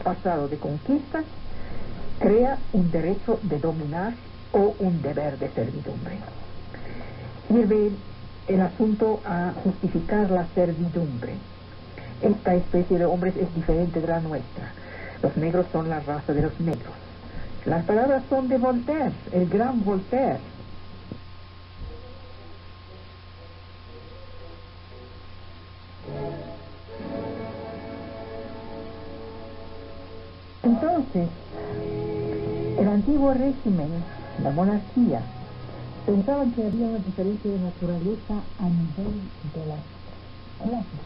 Pasado de conquista crea un derecho de dominar o un deber de servidumbre. Sirve el asunto a justificar la servidumbre. Esta especie de hombres es diferente de la nuestra. Los negros son la raza de los negros. Las palabras son de Voltaire, el gran Voltaire. Entonces, el antiguo régimen, la monarquía, pensaban que había una diferencia de naturaleza a nivel de las clases.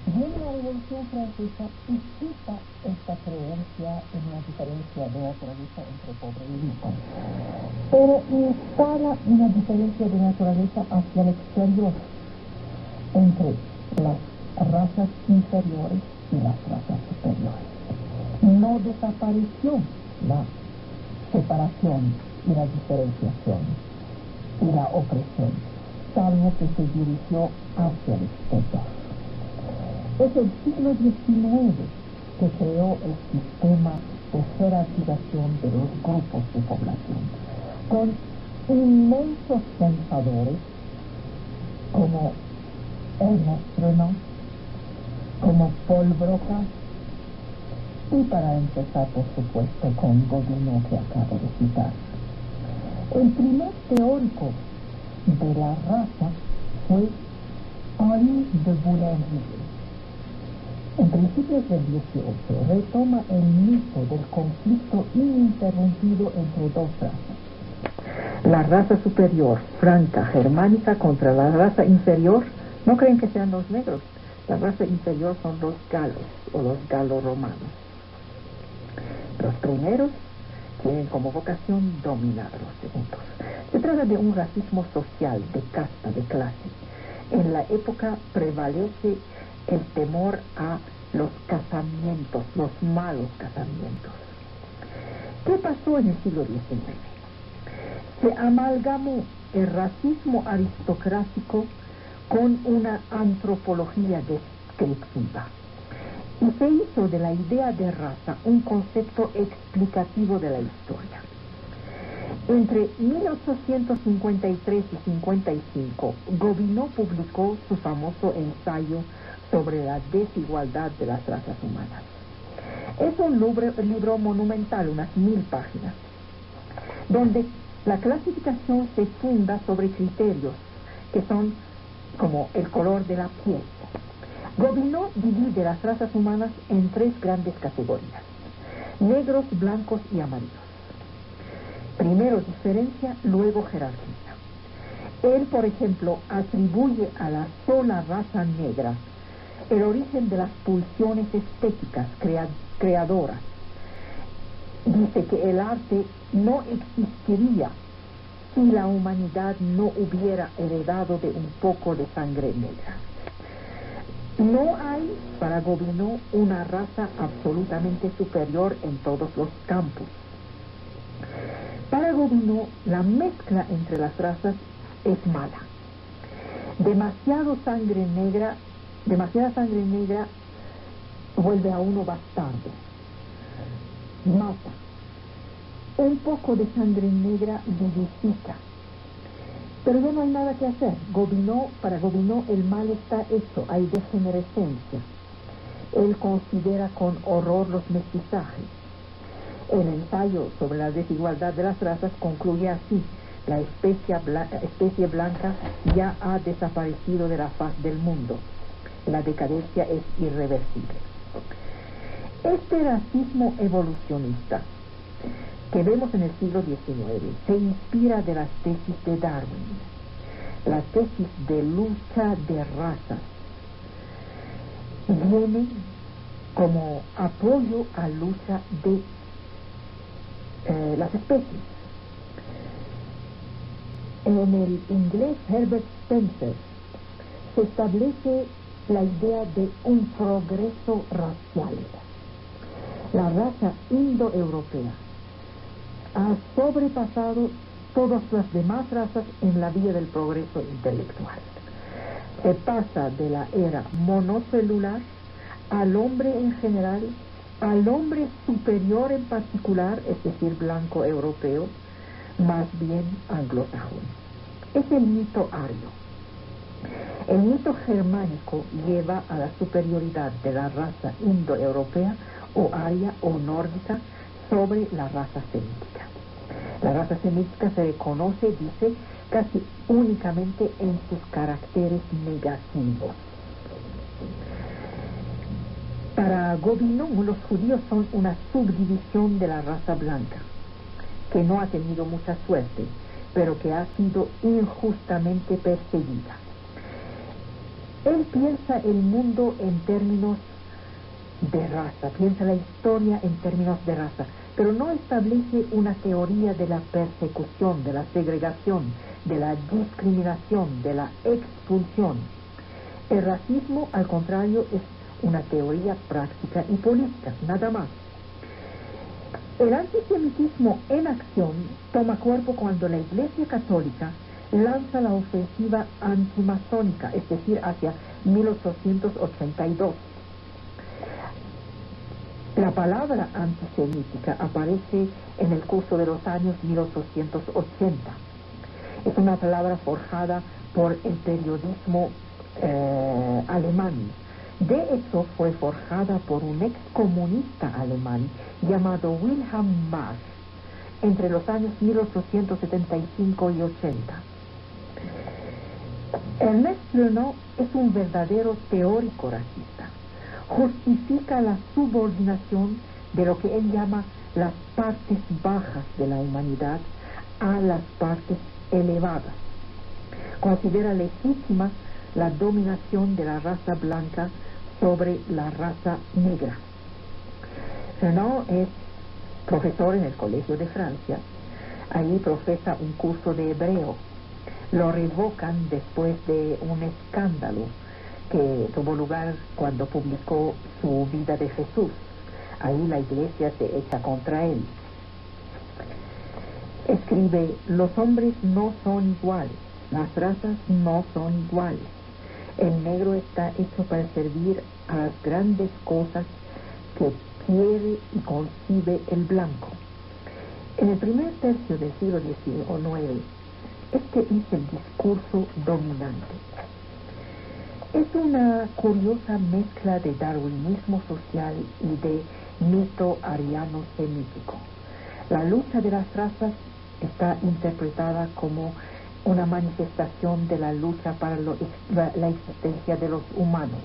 Viene la Revolución Francesa y quita esta creencia en una diferencia de naturaleza entre pobre y rico, pero instala una diferencia de naturaleza hacia el exterior, entre las razas inferiores y las razas superiores. No desapareció la separación y la diferenciación y la opresión, salvo que se dirigió hacia el exterior. Es el siglo XIX que creó el sistema de jerarquización de los grupos de población, con inmensos pensadores como Ernest Renan, como Paul Broca, y para empezar, por supuesto, con Gobineau, que acabo de citar. El primer teórico de la raza fue Henri de Boulainville. En principios del XVIII retoma el mito del conflicto ininterrumpido entre dos razas. La raza superior, franca, germánica, contra la raza inferior, no creen que sean los negros. La raza inferior son los galos o los galorromanos. Los primeros tienen como vocación dominar a los segundos. Se trata de un racismo social, de casta, de clase. En la época prevalece el temor a los casamientos, los malos casamientos. ¿Qué pasó en el siglo XIX? Se amalgamó el racismo aristocrático con una antropología descriptiva. Y se hizo de la idea de raza un concepto explicativo de la historia. Entre 1853 y 55, Gobineau publicó su famoso ensayo sobre la desigualdad de las razas humanas. Es un libro monumental, unas 1000 páginas, donde la clasificación se funda sobre criterios que son como el color de la piel. Gobineau divide las razas humanas en 3 grandes categorías: negros, blancos y amarillos. Primero diferencia, luego jerarquiza. Él, por ejemplo, atribuye a la sola raza negra el origen de las pulsiones estéticas creadoras. Dice que el arte no existiría si la humanidad no hubiera heredado de un poco de sangre negra. No hay, para Gobineau, una raza absolutamente superior en todos los campos. Para Gobineau, la mezcla entre las razas es mala. Demasiada sangre negra vuelve a uno bastardo, mata. Un poco de sangre negra vivifica. Pero ya no hay nada que hacer. Para Gobineau el mal está hecho, hay degenerescencia. Él considera con horror los mestizajes. El ensayo sobre la desigualdad de las razas concluye así: la especie blanca ya ha desaparecido de la faz del mundo. La decadencia es irreversible. Este racismo evolucionista que vemos en el siglo XIX se inspira de las tesis de Darwin, la tesis de lucha de razas. Viene como apoyo a la lucha de las especies. En el inglés Herbert Spencer se establece la idea de un progreso racial. La raza indoeuropea ha sobrepasado todas las demás razas en la vía del progreso intelectual. Se pasa de la era monocelular al hombre en general, al hombre superior en particular, es decir, blanco europeo, más bien anglosajón. Es el mito ario. El mito germánico lleva a la superioridad de la raza indoeuropea o aria o nórdica sobre la raza semítica. La raza semítica se reconoce, dice, casi únicamente en sus caracteres negativos. Para Gobineau, los judíos son una subdivisión de la raza blanca, que no ha tenido mucha suerte, pero que ha sido injustamente perseguida. Él piensa el mundo en términos de raza, piensa la historia en términos de raza, pero no establece una teoría de la persecución, de la segregación, de la discriminación, de la expulsión. El racismo, al contrario, es una teoría práctica y política, nada más. El antisemitismo en acción toma cuerpo cuando la Iglesia Católica lanza la ofensiva antimasónica, es decir, hacia 1882. La palabra antisemítica aparece en el curso de los años 1880. Es una palabra forjada por el periodismo alemán. De hecho, fue forjada por un excomunista alemán llamado Wilhelm Marx entre los años 1875 y 80. Ernest Renan es un verdadero teórico racista. Justifica la subordinación de lo que él llama las partes bajas de la humanidad a las partes elevadas. Considera legítima la dominación de la raza blanca sobre la raza negra. Renan es profesor en el Colegio de Francia. Allí profesa un curso de hebreo. Lo revocan después de un escándalo que tuvo lugar cuando publicó su vida de Jesús. Ahí la iglesia se echa contra él. Escribe: los hombres no son iguales, las razas no son iguales. El negro está hecho para servir a las grandes cosas que quiere y concibe el blanco. En el primer tercio del siglo XIX, este es el discurso dominante. Es una curiosa mezcla de darwinismo social y de mito ariano semítico. La lucha de las razas está interpretada como una manifestación de la lucha para la existencia de los humanos.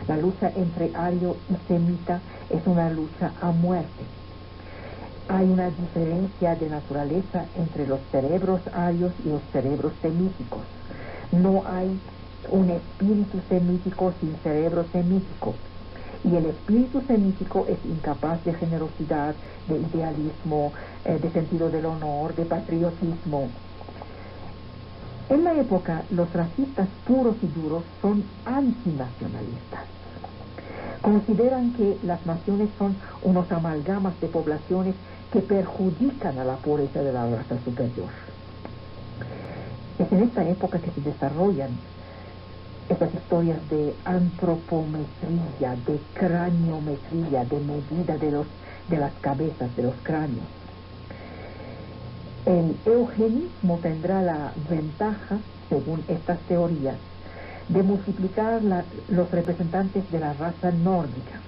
La lucha entre ario y semita es una lucha a muerte. Hay una diferencia de naturaleza entre los cerebros arios y los cerebros semíticos. No hay un espíritu semítico sin cerebro semítico. Y el espíritu semítico es incapaz de generosidad, de idealismo, de sentido del honor, de patriotismo. En la época, los racistas puros y duros son antinacionalistas. Consideran que las naciones son unos amalgamas de poblaciones que perjudican a la pureza de la raza superior. Es en esta época que se desarrollan estas historias de antropometría, de craniometría, de medida de las cabezas, de los cráneos. El eugenismo tendrá la ventaja, según estas teorías, de multiplicar los representantes de la raza nórdica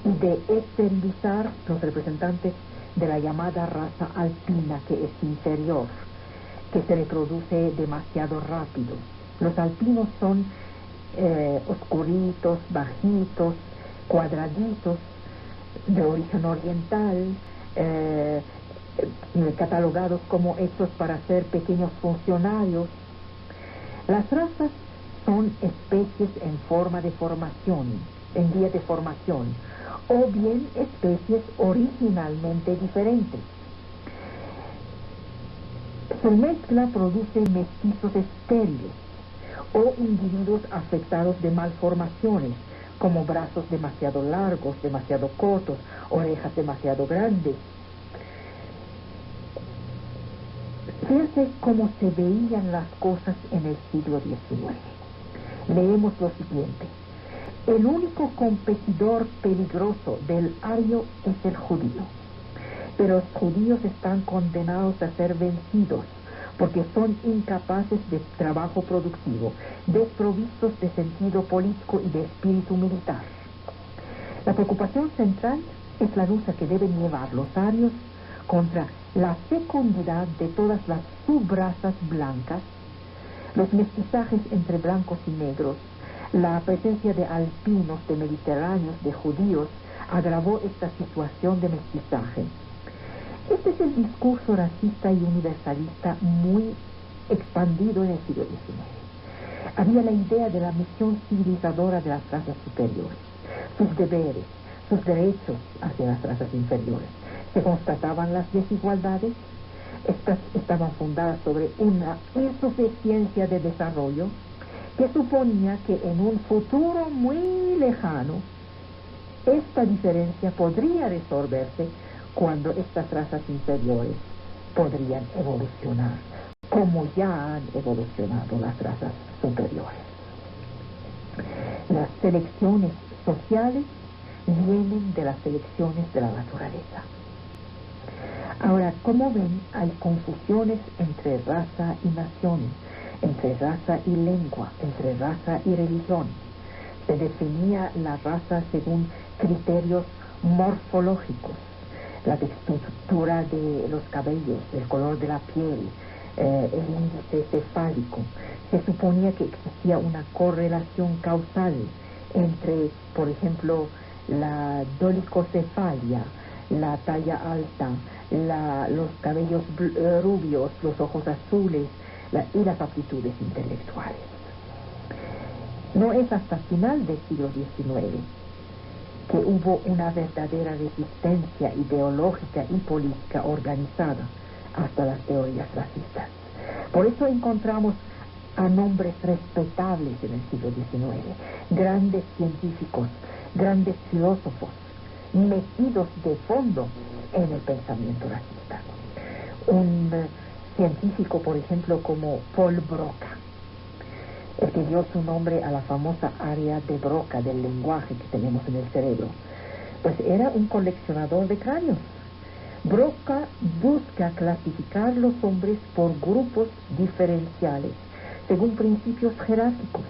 y de esterilizar los representantes de la llamada raza alpina, que es inferior, que se reproduce demasiado rápido. Los alpinos son oscuritos, bajitos, cuadraditos, de origen oriental, catalogados como hechos para ser pequeños funcionarios. Las razas son especies en forma de formación, en vía de formación, o bien especies originalmente diferentes. Su mezcla produce mestizos estériles, o individuos afectados de malformaciones, como brazos demasiado largos, demasiado cortos, orejas demasiado grandes. Fíjense cómo se veían las cosas en el siglo XIX. Leemos lo siguiente: el único competidor peligroso del ario es el judío, pero los judíos están condenados a ser vencidos porque son incapaces de trabajo productivo, desprovistos de sentido político y de espíritu militar. La preocupación central es la lucha que deben llevar los arios contra la fecundidad de todas las subrazas blancas, los mestizajes entre blancos y negros. La presencia de alpinos, de mediterráneos, de judíos agravó esta situación de mestizaje. Este es el discurso racista y universalista muy expandido en el siglo XIX. Había la idea de la misión civilizadora de las razas superiores, sus deberes, sus derechos hacia las razas inferiores. Se constataban las desigualdades. Estas estaban fundadas sobre una insuficiencia de desarrollo que suponía que en un futuro muy lejano esta diferencia podría resolverse cuando estas razas inferiores podrían evolucionar, como ya han evolucionado las razas superiores. Las selecciones sociales vienen de las selecciones de la naturaleza. Ahora, como ven, hay confusiones entre raza y nación, entre raza y lengua, entre raza y religión. Se definía la raza según criterios morfológicos, la textura de los cabellos, el color de la piel, el índice cefálico. Se suponía que existía una correlación causal entre, por ejemplo, la dolicocefalia, la talla alta, los cabellos rubios, los ojos azules y las aptitudes intelectuales. No es hasta final del siglo XIX que hubo una verdadera resistencia ideológica y política organizada hasta las teorías racistas. Por eso encontramos a nombres respetables en el siglo XIX, grandes científicos, grandes filósofos, metidos de fondo en el pensamiento racista. Un científico, por ejemplo, como Paul Broca, el que dio su nombre a la famosa área de Broca del lenguaje que tenemos en el cerebro, pues era un coleccionador de cráneos. Broca busca clasificar los hombres por grupos diferenciales, según principios jerárquicos.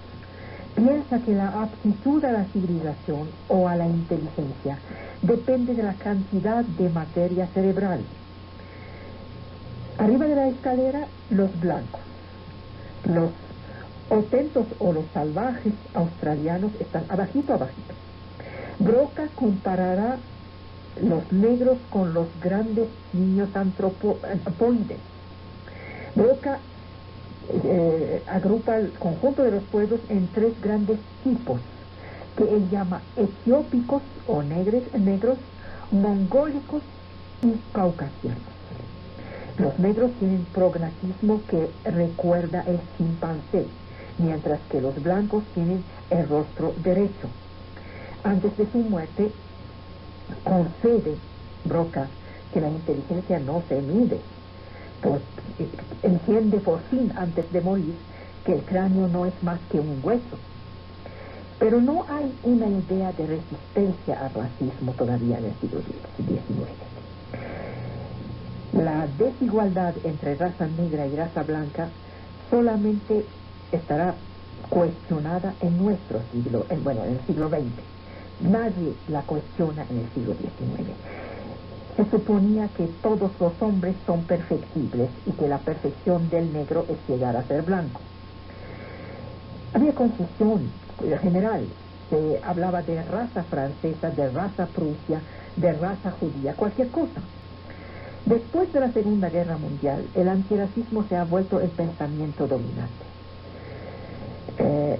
Piensa que la aptitud a la civilización o a la inteligencia depende de la cantidad de materia cerebral. Arriba de la escalera, los blancos. Los auténticos o los salvajes australianos están abajito. Broca comparará los negros con los grandes niños antropoides. Broca agrupa el conjunto de los pueblos en tres grandes tipos, que él llama etiópicos o negros, mongólicos y caucasianos. Los negros tienen prognatismo que recuerda el chimpancé, mientras que los blancos tienen el rostro derecho. Antes de su muerte, concede Broca que la inteligencia no se mide. Entiende por fin, antes de morir, que el cráneo no es más que un hueso. Pero no hay una idea de resistencia al racismo todavía en el siglo XIX. La desigualdad entre raza negra y raza blanca solamente estará cuestionada en nuestro siglo, en el siglo XX. Nadie la cuestiona en el siglo XIX. Se suponía que todos los hombres son perfectibles y que la perfección del negro es llegar a ser blanco. Había confusión general. Se hablaba de raza francesa, de raza prusia, de raza judía, cualquier cosa. Después de la Segunda Guerra Mundial, el antirracismo se ha vuelto el pensamiento dominante.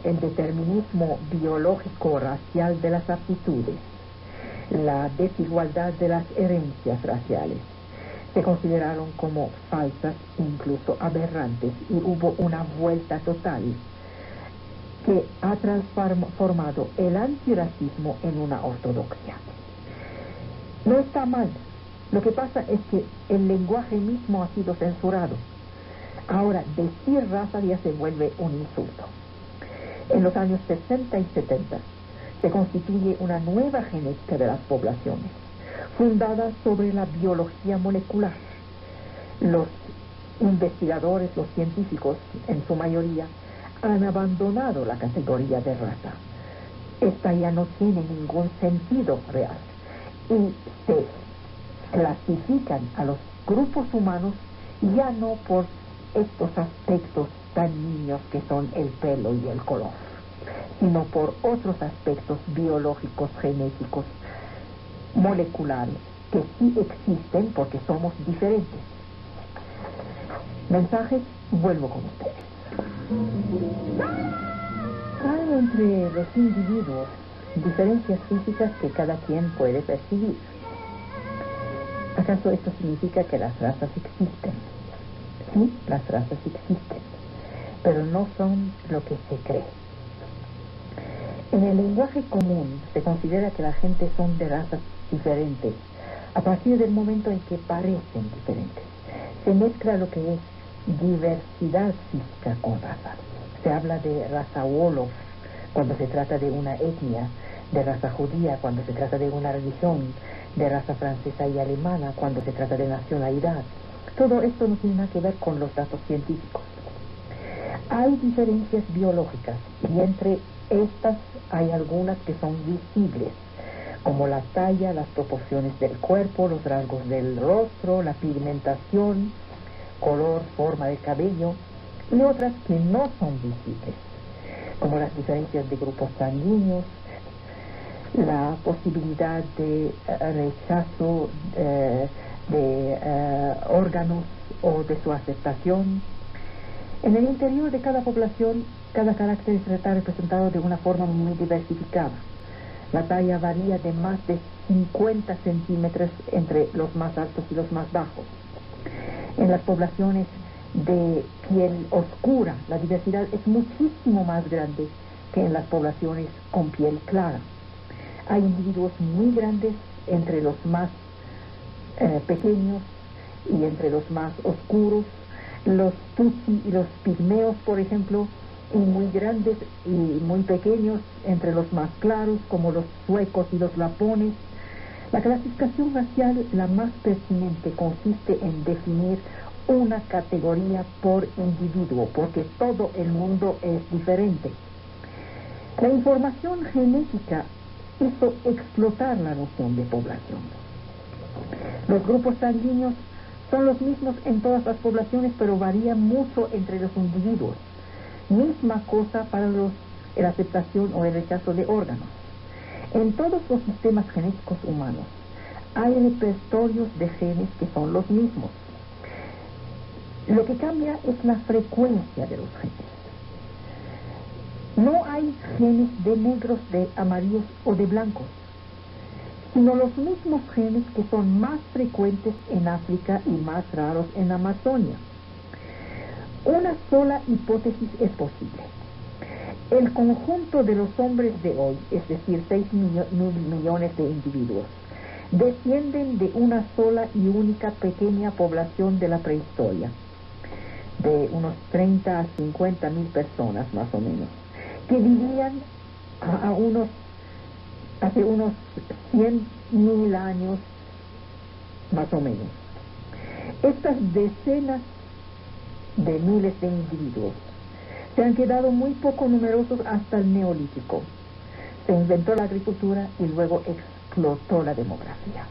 El determinismo biológico racial de las aptitudes, la desigualdad de las herencias raciales, se consideraron como falsas, incluso aberrantes, y hubo una vuelta total que ha transformado el antirracismo en una ortodoxia. No está mal. Lo que pasa es que el lenguaje mismo ha sido censurado. Ahora, decir raza ya se vuelve un insulto. En los años 60 y 70 se constituye una nueva genética de las poblaciones, fundada sobre la biología molecular. Los investigadores, los científicos, en su mayoría, han abandonado la categoría de raza. Esta ya no tiene ningún sentido real y se clasifican a los grupos humanos ya no por estos aspectos tan niños que son el pelo y el color, sino por otros aspectos biológicos, genéticos, moleculares, que sí existen porque somos diferentes. Mensajes, vuelvo con ustedes. Hay entre los individuos diferencias físicas que cada quien puede percibir. ¿Acaso esto significa que las razas existen? Sí, las razas existen, pero no son lo que se cree. En el lenguaje común se considera que la gente son de razas diferentes a partir del momento en que parecen diferentes. Se mezcla lo que es diversidad física con raza. Se habla de raza Wolof cuando se trata de una etnia, de raza judía cuando se trata de una religión, de raza francesa y alemana cuando se trata de nacionalidad. Todo esto no tiene nada que ver con los datos científicos. Hay diferencias biológicas y entre estas hay algunas que son visibles, como la talla, las proporciones del cuerpo, los rasgos del rostro, la pigmentación, color, forma de cabello, y otras que no son visibles, como las diferencias de grupos sanguíneos, la posibilidad de rechazo de órganos o de su aceptación. En el interior de cada población, cada carácter está representado de una forma muy diversificada. La talla varía de más de 50 centímetros entre los más altos y los más bajos. En las poblaciones de piel oscura, la diversidad es muchísimo más grande que en las poblaciones con piel clara. Hay individuos muy grandes entre los más pequeños y entre los más oscuros, los tutsi y los pigmeos, por ejemplo, y muy grandes y muy pequeños entre los más claros, como los suecos y los lapones. La clasificación racial, la más pertinente, consiste en definir una categoría por individuo, porque todo el mundo es diferente. La información genética hizo explotar la noción de población. Los grupos sanguíneos son los mismos en todas las poblaciones, pero varían mucho entre los individuos. Misma cosa para la aceptación o el rechazo de órganos. En todos los sistemas genéticos humanos hay repertorios de genes que son los mismos. Lo que cambia es la frecuencia de los genes. No hay genes de negros, de amarillos o de blancos, sino los mismos genes que son más frecuentes en África y más raros en Amazonia. Una sola hipótesis es posible. El conjunto de los hombres de hoy, es decir, 6 mil millones de individuos, descienden de una sola y única pequeña población de la prehistoria, de unos 30 a 50 mil personas más o menos, que vivían hace unos 100.000 años más o menos. Estas decenas de miles de individuos se han quedado muy poco numerosos hasta el Neolítico. Se inventó la agricultura y luego explotó la demografía.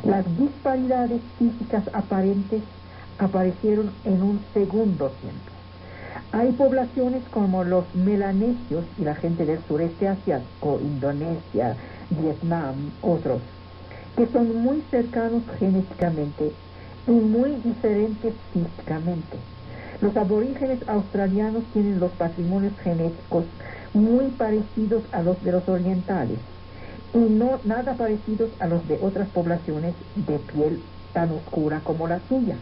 Las disparidades físicas aparentes aparecieron en un segundo tiempo. Hay poblaciones como los melanesios y la gente del sureste asiático, Indonesia, Vietnam, otros, que son muy cercanos genéticamente y muy diferentes físicamente. Los aborígenes australianos tienen los patrimonios genéticos muy parecidos a los de los orientales y no nada parecidos a los de otras poblaciones de piel tan oscura como la suya.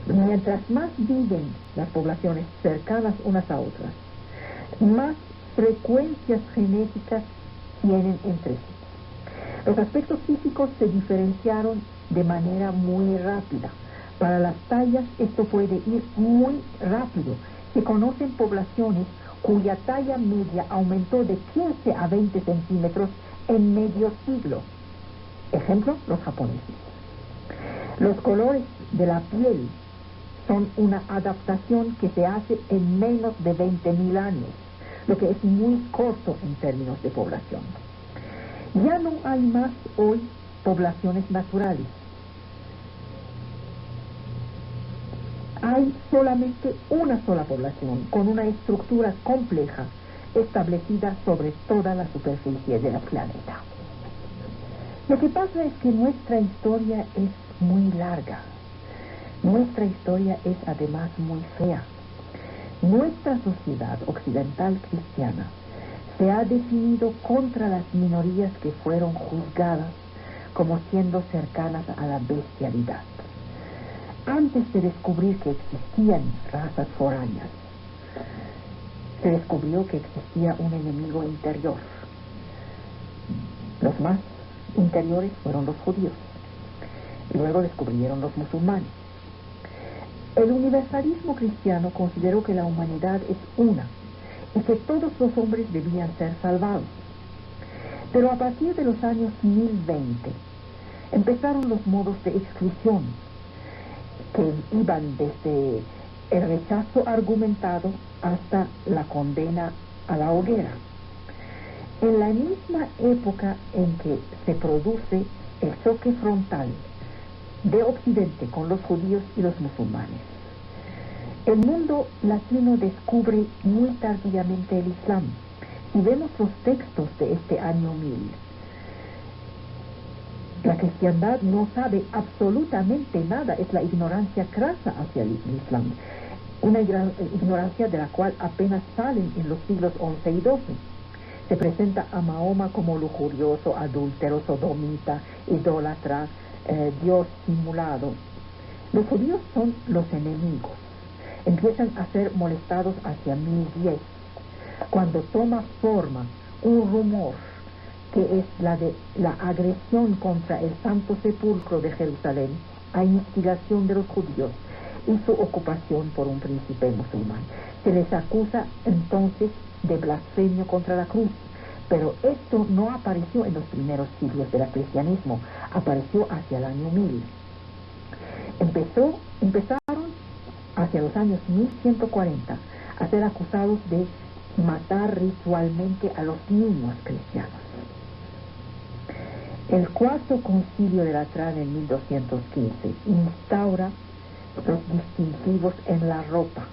Mientras más viven las poblaciones cercanas unas a otras, más frecuencias genéticas tienen entre sí. Los aspectos físicos se diferenciaron de manera muy rápida. Para las tallas esto puede ir muy rápido. Se conocen poblaciones cuya talla media aumentó de 15 a 20 centímetros en medio siglo. Ejemplo, los japoneses. Los colores de la piel son una adaptación que se hace en menos de 20.000 años, lo que es muy corto en términos de población. Ya no hay más hoy poblaciones naturales. Hay solamente una sola población con una estructura compleja establecida sobre toda la superficie del planeta. Lo que pasa es que nuestra historia es muy larga. Nuestra historia es además muy fea. Nuestra sociedad occidental cristiana se ha definido contra las minorías que fueron juzgadas como siendo cercanas a la bestialidad. Antes de descubrir que existían razas foráneas, se descubrió que existía un enemigo interior. Los más interiores fueron los judíos. Luego descubrieron los musulmanes. El universalismo cristiano consideró que la humanidad es una y que todos los hombres debían ser salvados. Pero a partir de los años 1020 empezaron los modos de exclusión que iban desde el rechazo argumentado hasta la condena a la hoguera. En la misma época en que se produce el choque frontal de Occidente con los judíos y los musulmanes, el mundo latino descubre muy tardíamente el Islam. Si vemos los textos de este año 1000, la cristiandad no sabe absolutamente nada, es la ignorancia crasa hacia el Islam, una ignorancia de la cual apenas salen en los siglos XI y XII. Se presenta a Mahoma como lujurioso, adúltero, sodomita, idólatra, Dios simulado. Los judíos son los enemigos. Empiezan a ser molestados hacia 1010, cuando toma forma un rumor que es la de la agresión contra el Santo Sepulcro de Jerusalén a instigación de los judíos y su ocupación por un príncipe musulmán. Se les acusa entonces de blasfemio contra la cruz, pero esto no apareció en los primeros siglos del cristianismo, apareció hacia el año 1000. Empezaron hacia los años 1140 a ser acusados de matar ritualmente a los niños cristianos. El cuarto concilio de Latrán en 1215 instaura los distintivos en la ropa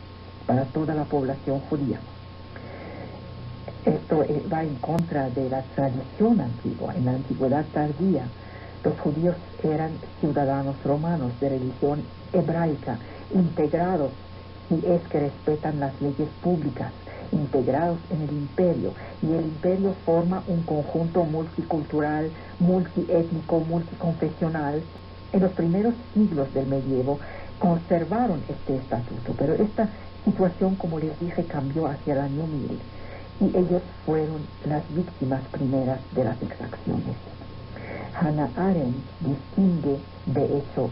para toda la población judía. Esto va en contra de la tradición antigua. En la antigüedad tardía, los judíos eran ciudadanos romanos de religión hebraica, integrados, si es que respetan las leyes públicas, integrados en el imperio, y el imperio forma un conjunto multicultural, multiétnico, multiconfesional. En los primeros siglos del medievo conservaron este estatuto, pero esta situación, como les dije, cambió hacia el año 1000, y ellos fueron las víctimas primeras de las exacciones. Hannah Arendt distingue, de hecho,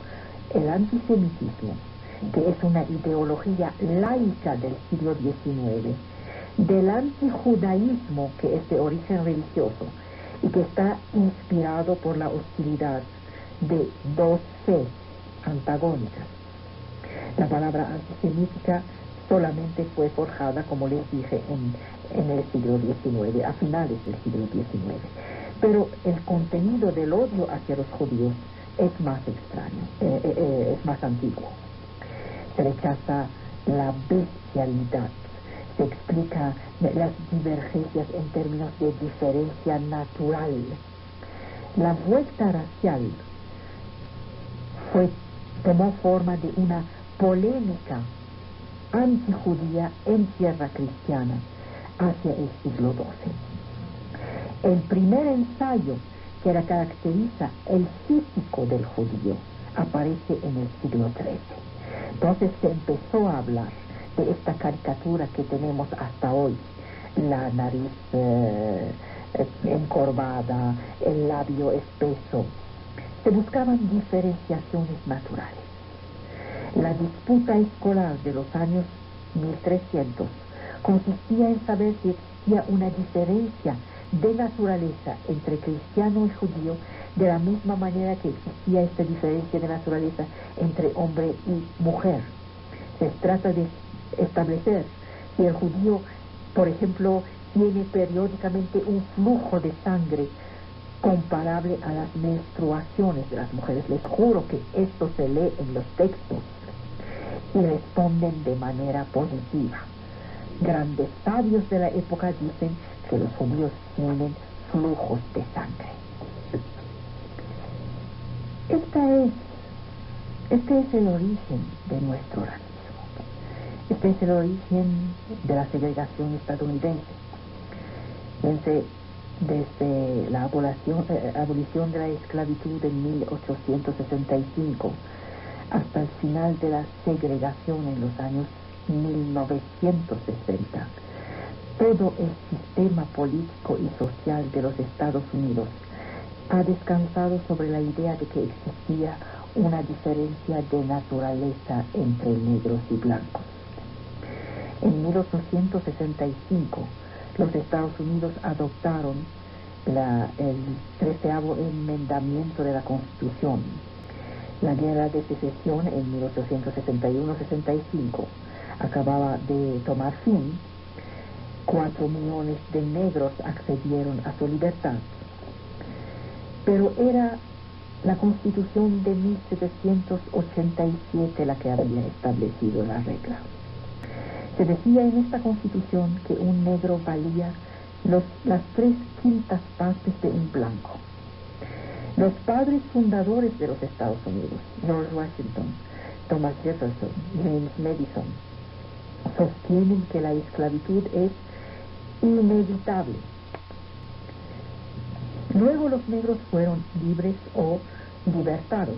el antisemitismo, que es una ideología laica del siglo XIX, del antijudaísmo, que es de origen religioso y que está inspirado por la hostilidad de dos fe antagónicas. La palabra antisemítica solamente fue forjada, como les dije, en el siglo XIX, a finales del siglo XIX. Pero el contenido del odio hacia los judíos es más extraño, es más antiguo. Se rechaza la bestialidad, se explica las divergencias en términos de diferencia natural. La vuelta racial tomó forma de una polémica antijudía en tierra cristiana hacia el siglo XII. El primer ensayo que caracteriza el físico del judío aparece en el siglo XIII. Entonces se empezó a hablar de esta caricatura que tenemos hasta hoy, la nariz encorvada, el labio espeso. Se buscaban diferenciaciones naturales. La disputa escolar de los años 1300 consistía en saber si existía una diferencia de naturaleza entre cristiano y judío, de la misma manera que existía esta diferencia de naturaleza entre hombre y mujer. Se trata de establecer si el judío, por ejemplo, tiene periódicamente un flujo de sangre comparable a las menstruaciones de las mujeres. Les juro que esto se lee en los textos y responden de manera positiva. Grandes sabios de la época dicen que los judíos tienen flujos de sangre. Este es el origen de nuestro racismo. Este es el origen de la segregación estadounidense. Fíjense, desde la abolición de la esclavitud en 1865 hasta el final de la segregación en los años 1960, todo el sistema político y social de los Estados Unidos ha descansado sobre la idea de que existía una diferencia de naturaleza entre negros y blancos. En 1865, los Estados Unidos adoptaron el 13º enmendamiento de la Constitución. La guerra de secesión en 1861-65 acababa de tomar fin. 4 millones de negros accedieron a su libertad. Pero era la Constitución de 1787 la que había establecido la regla. Se decía en esta Constitución que un negro valía las 3/5 partes de un blanco. Los padres fundadores de los Estados Unidos, George Washington, Thomas Jefferson, James Madison, sostienen que la esclavitud es inevitable. Luego los negros fueron libres o libertados,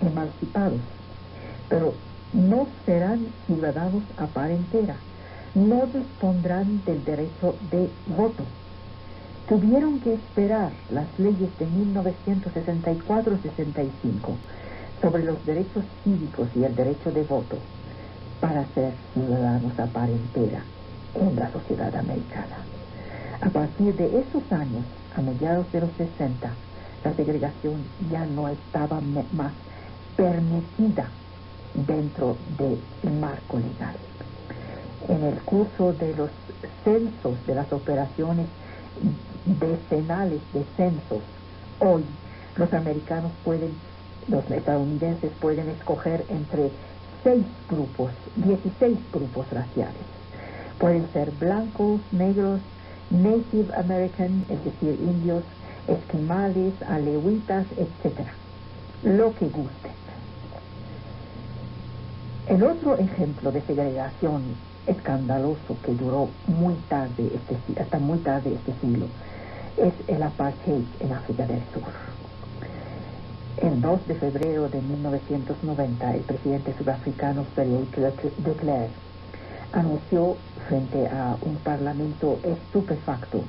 emancipados, pero no serán ciudadanos a par entera, no dispondrán del derecho de voto. Tuvieron que esperar las leyes de 1964-65 sobre los derechos cívicos y el derecho de voto para ser ciudadanos a par entera en la sociedad americana. A partir de esos años, a mediados de los 60, la segregación ya no estaba más permitida dentro del marco legal. En el curso de los censos, de las operaciones decenales de censos, hoy los estadounidenses pueden escoger entre 16 grupos raciales. Pueden ser blancos, negros, Native American, es decir, indios, esquimales, alewitas, etc. Lo que gusten. El otro ejemplo de segregación escandaloso que duró hasta muy tarde este siglo es el apartheid en África del Sur. El 2 de febrero de 1990, el presidente sudafricano Frederick de Klerk anunció frente a un parlamento estupefacto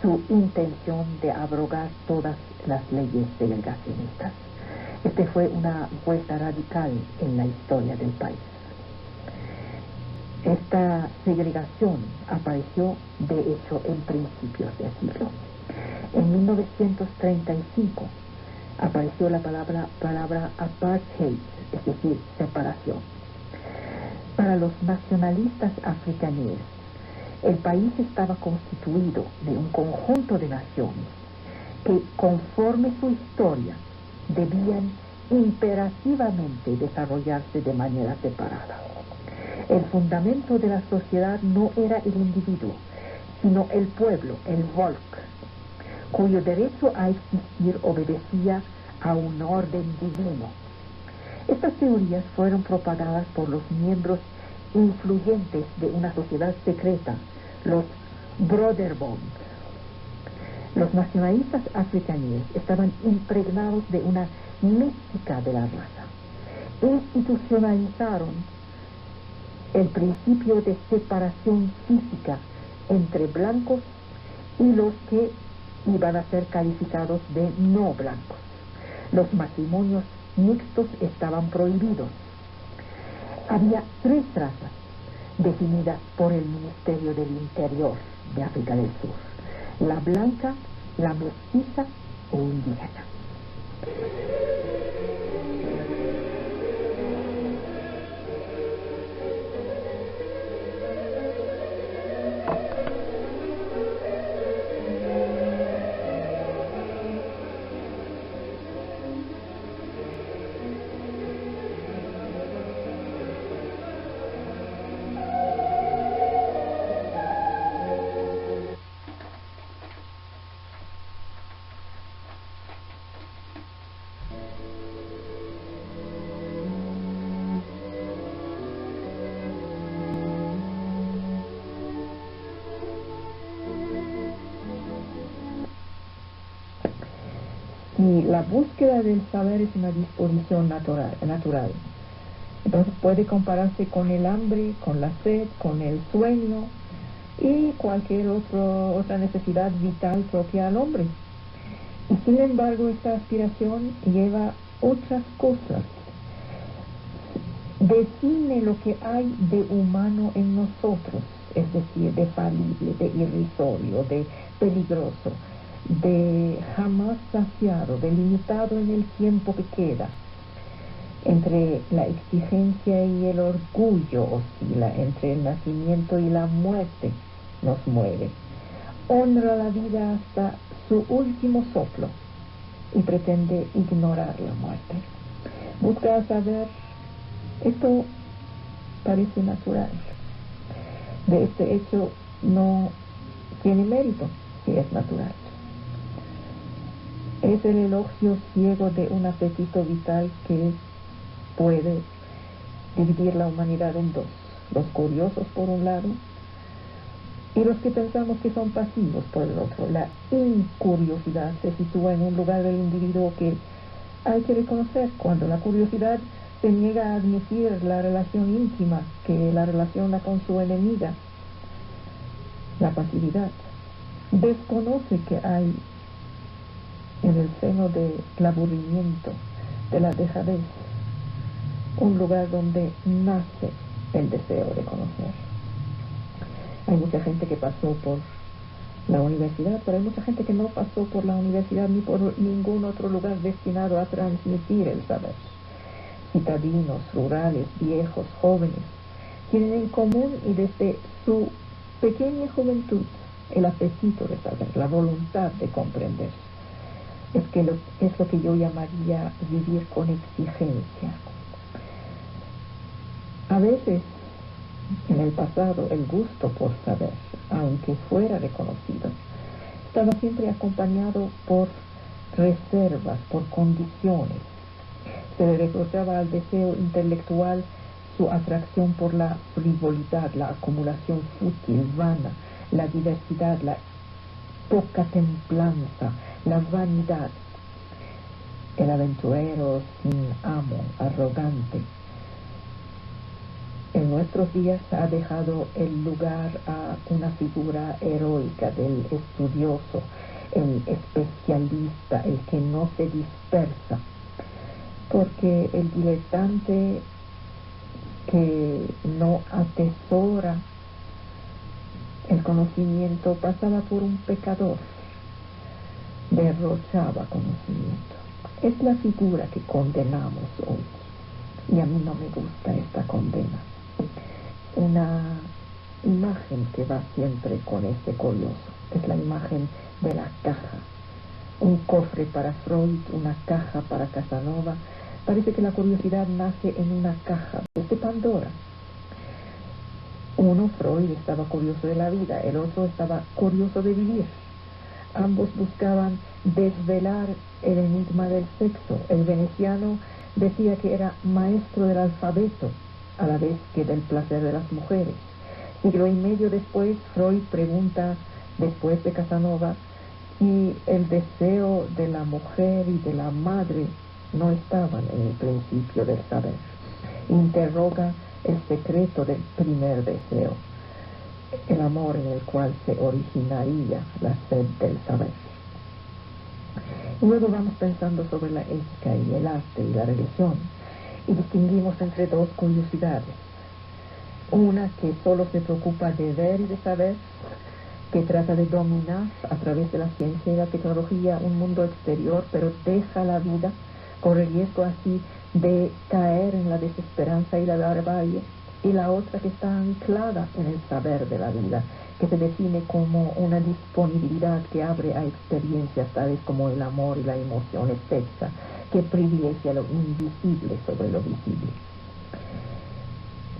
su intención de abrogar todas las leyes segregacionistas. Este fue una vuelta radical en la historia del país. Esta segregación apareció, de hecho, en principios del siglo. En 1935 apareció la palabra apartheid, es decir, separación. Para los nacionalistas africanos, el país estaba constituido de un conjunto de naciones que, conforme su historia, debían imperativamente desarrollarse de manera separada. El fundamento de la sociedad no era el individuo, sino el pueblo, el Volk, cuyo derecho a existir obedecía a un orden divino. Estas teorías fueron propagadas por los miembros influyentes de una sociedad secreta, los Broederbond. Los nacionalistas africanos estaban impregnados de una mística de la raza. Institucionalizaron el principio de separación física entre blancos y los que iban a ser calificados de no blancos. Los matrimonios mixtos estaban prohibidos. Había 3 razas definidas por el Ministerio del Interior de África del Sur: la blanca, la mestiza o indígena. Y la búsqueda del saber es una disposición natural. Entonces puede compararse con el hambre, con la sed, con el sueño y cualquier otra necesidad vital propia al hombre. Y sin embargo, esta aspiración lleva otras cosas. Define lo que hay de humano en nosotros, es decir, de falible, de irrisorio, de peligroso, de jamás saciado, de limitado en el tiempo que queda. Entre la exigencia y el orgullo oscila, entre el nacimiento y la muerte nos mueve. Honra la vida hasta su último soplo y pretende ignorar la muerte. Busca saber, esto parece natural. De este hecho no tiene mérito si es natural. Es el elogio ciego de un apetito vital que puede dividir la humanidad en dos: los curiosos por un lado y los que pensamos que son pasivos por el otro. La incuriosidad se sitúa en un lugar del individuo que hay que reconocer cuando la curiosidad se niega a admitir la relación íntima que la relaciona con su enemiga. La pasividad desconoce que hay en el seno del aburrimiento, de la dejadez, un lugar donde nace el deseo de conocer. Hay mucha gente que pasó por la universidad, pero hay mucha gente que no pasó por la universidad ni por ningún otro lugar destinado a transmitir el saber. Citadinos, rurales, viejos, jóvenes, tienen en común y desde su pequeña juventud el apetito de saber, la voluntad de comprender. Es lo que yo llamaría vivir con exigencia. A veces, en el pasado, el gusto por saber, aunque fuera reconocido, estaba siempre acompañado por reservas, por condiciones. Se le reprochaba al deseo intelectual su atracción por la frivolidad, la acumulación fútil, vana, la diversidad, la poca templanza, la vanidad. El aventurero sin amo, arrogante, en nuestros días ha dejado el lugar a una figura heroica del estudioso, el especialista, el que no se dispersa, porque el diletante que no atesora el conocimiento pasaba por un pecador, derrochaba conocimiento. Es la figura que condenamos hoy, y a mí no me gusta esta condena. Una imagen que va siempre con este curioso es la imagen de la caja. Un cofre para Freud, una caja para Casanova. Parece que la curiosidad nace en una caja desde Pandora. Uno, Freud, estaba curioso de la vida, el otro estaba curioso de vivir. Ambos buscaban desvelar el enigma del sexo. El veneciano decía que era maestro del alfabeto, a la vez que del placer de las mujeres. Siglo y medio después, Freud pregunta, después de Casanova, si el deseo de la mujer y de la madre no estaban en el principio del saber. Interroga el secreto del primer deseo. el amor en el cual se originaría la sed del saber. Y luego vamos pensando sobre la ética y el arte y la religión, y distinguimos entre dos curiosidades. Una que solo se preocupa de ver y de saber, que trata de dominar a través de la ciencia y la tecnología un mundo exterior, pero deja la vida, corre riesgo así de caer en la desesperanza y la barbarie. Y la otra que está anclada en el saber de la vida, que se define como una disponibilidad que abre a experiencias tales como el amor y la emoción, etc., que privilegia lo invisible sobre lo visible.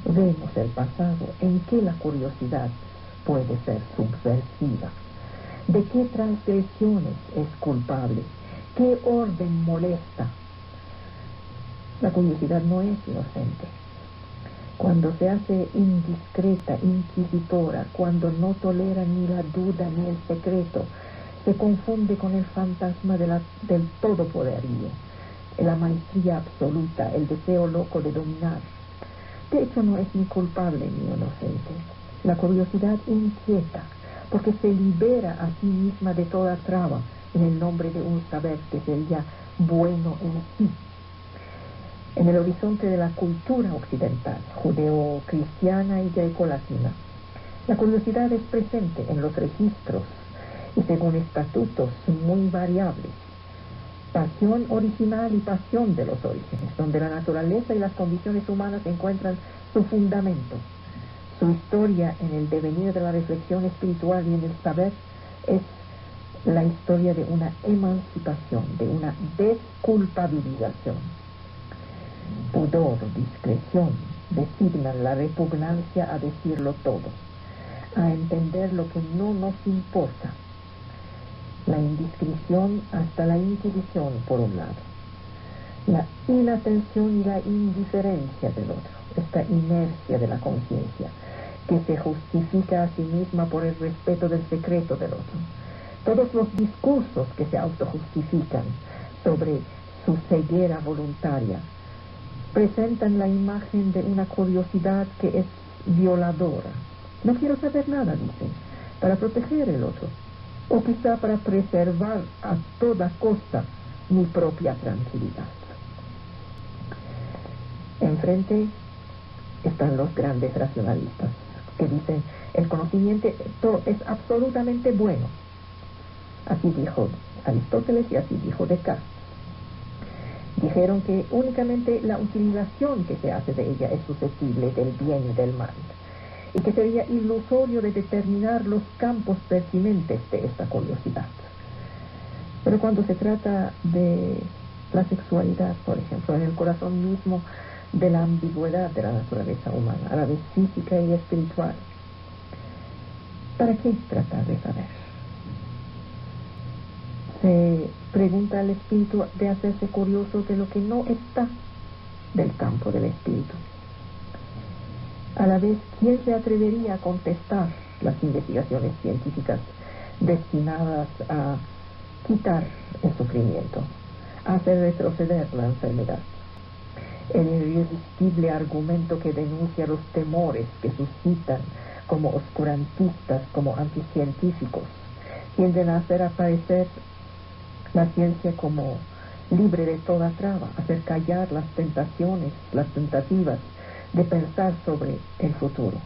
Vemos el pasado en que la curiosidad puede ser subversiva, de qué transgresiones es culpable, qué orden molesta. La curiosidad no es inocente. Cuando se hace indiscreta, inquisitora, cuando no tolera ni la duda ni el secreto, se confunde con el fantasma del todopoderío, la maestría absoluta, el deseo loco de dominar. De hecho, no es ni culpable ni inocente. La curiosidad inquieta, porque se libera a sí misma de toda traba en el nombre de un saber que sería bueno en sí. En el horizonte de la cultura occidental, judeo-cristiana y greco-latina, la curiosidad es presente en los registros y según estatutos muy variables. Pasión original y pasión de los orígenes, donde la naturaleza y las condiciones humanas encuentran su fundamento. Su historia en el devenir de la reflexión espiritual y en el saber es la historia de una emancipación, de una desculpabilización. Pudor, discreción, designan la repugnancia a decirlo todo, a entender lo que no nos importa. La indiscreción hasta la inquisición, por un lado. La inatención y la indiferencia del otro, esta inercia de la conciencia, que se justifica a sí misma por el respeto del secreto del otro. Todos los discursos que se autojustifican sobre su ceguera voluntaria presentan la imagen de una curiosidad que es violadora. No quiero saber nada, dicen, para proteger el otro, o quizá para preservar a toda costa mi propia tranquilidad. Enfrente están los grandes racionalistas, que dicen, el conocimiento es absolutamente bueno. Así dijo Aristóteles y así dijo Descartes. Dijeron que únicamente la utilización que se hace de ella es susceptible del bien y del mal, y que sería ilusorio de determinar los campos pertinentes de esta curiosidad. Pero cuando se trata de la sexualidad, por ejemplo, en el corazón mismo de la ambigüedad de la naturaleza humana, a la vez física y espiritual, ¿para qué tratar de saber? Se pregunta al espíritu de hacerse curioso de lo que no está del campo del espíritu. A la vez, ¿quién se atrevería a contestar las investigaciones científicas destinadas a quitar el sufrimiento, a hacer retroceder la enfermedad? El irresistible argumento que denuncia los temores que suscitan como oscurantistas, como anticientíficos, tienden a hacer aparecer la ciencia como libre de toda traba, hacer callar las tentaciones, las tentativas de pensar sobre el futuro.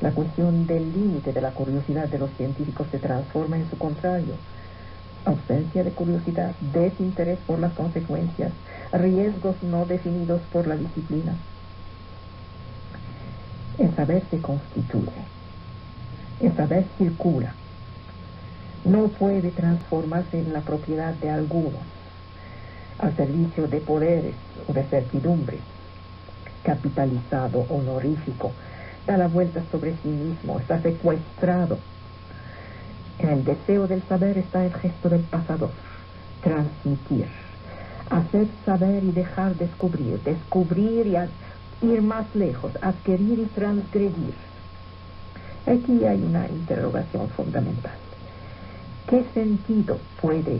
La cuestión del límite de la curiosidad de los científicos se transforma en su contrario: ausencia de curiosidad, desinterés por las consecuencias, riesgos no definidos por la disciplina. El saber se constituye, el saber circula. No puede transformarse en la propiedad de algunos, al servicio de poderes o de certidumbres. Capitalizado, honorífico, da la vuelta sobre sí mismo, está secuestrado. En el deseo del saber está el gesto del pasador: transmitir, hacer saber y dejar descubrir, descubrir y ir más lejos, adquirir y transgredir. Aquí hay una interrogación fundamental. ¿Qué sentido puede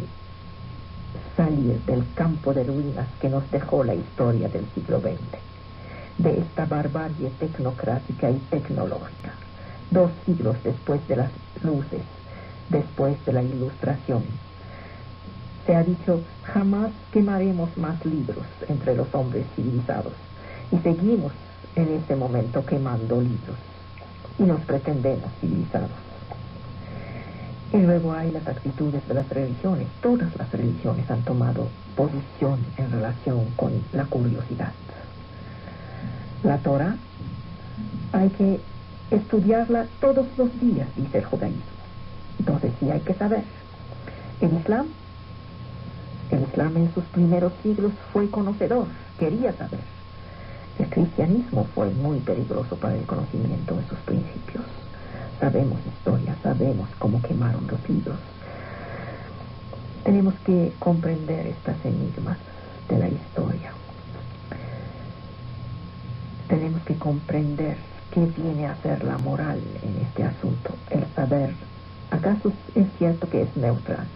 salir del campo de ruinas que nos dejó la historia del siglo XX, de esta barbarie tecnocrática y tecnológica, 2 siglos después de las luces, después de la Ilustración. Se ha dicho, jamás quemaremos más libros entre los hombres civilizados. Y seguimos en este momento quemando libros. Y nos pretendemos civilizados. Y luego hay las actitudes de las religiones. Todas las religiones han tomado posición en relación con la curiosidad. La Torah hay que estudiarla todos los días, dice el judaísmo. Entonces sí hay que saber. El Islam en sus primeros siglos fue conocedor, quería saber. El cristianismo fue muy peligroso para el conocimiento de sus principios. Sabemos historia, sabemos cómo quemaron los libros. Tenemos que comprender estas enigmas de la historia. Tenemos que comprender qué viene a ser la moral en este asunto, el saber. ¿Acaso es cierto que es neutral?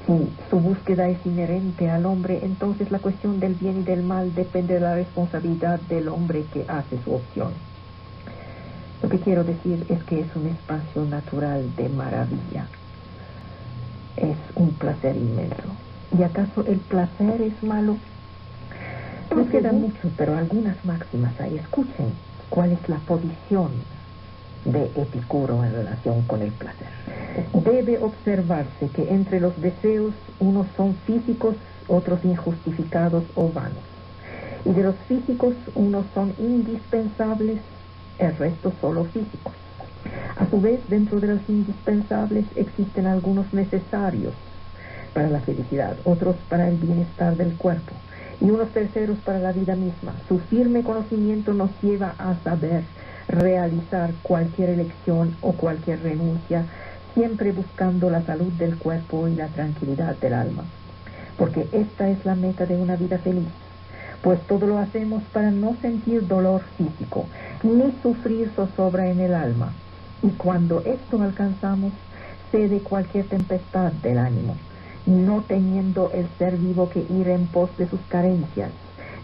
Si su búsqueda es inherente al hombre, entonces la cuestión del bien y del mal depende de la responsabilidad del hombre que hace su opción. Lo que quiero decir es que es un espacio natural de maravilla. Es un placer inmenso. ¿Y acaso el placer es malo? Nos queda mucho, pero algunas máximas hay. Escuchen cuál es la posición de Epicuro en relación con el placer. Debe observarse que entre los deseos unos son físicos, otros injustificados o vanos. Y de los físicos unos son indispensables, el resto solo físicos. A su vez, dentro de los indispensables existen algunos necesarios para la felicidad, otros para el bienestar del cuerpo y unos terceros para la vida misma. Su firme conocimiento nos lleva a saber realizar cualquier elección o cualquier renuncia, siempre buscando la salud del cuerpo y la tranquilidad del alma, porque esta es la meta de una vida feliz. Pues todo lo hacemos para no sentir dolor físico, ni sufrir zozobra en el alma. Y cuando esto alcanzamos, cede cualquier tempestad del ánimo, no teniendo el ser vivo que ir en pos de sus carencias,